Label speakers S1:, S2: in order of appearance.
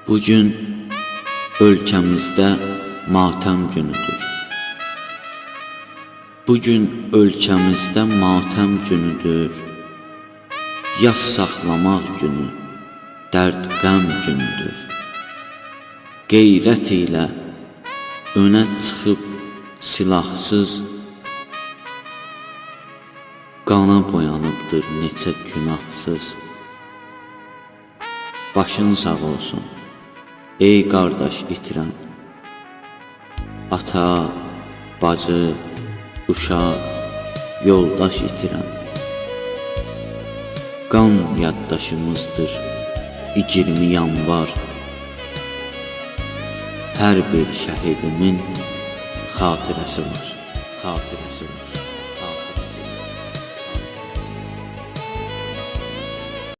S1: Bugün ölkəmizdə matəm günüdür. Bugün ölkəmizdə matəm günüdür. Yas saxlamaq günü, dərd qəm günüdür. Qeyrət ilə önə çıxıb silahsız, qana boyanıbdır neçə günahsız. Başın sağ olsun, ey qardaş itirən, ata, bacı, uşaq, yoldaş itirən. Qan yaddaşımızdır 20 yanvar. Hər bir şəhidimin xatirəsi var, xatirəsi var.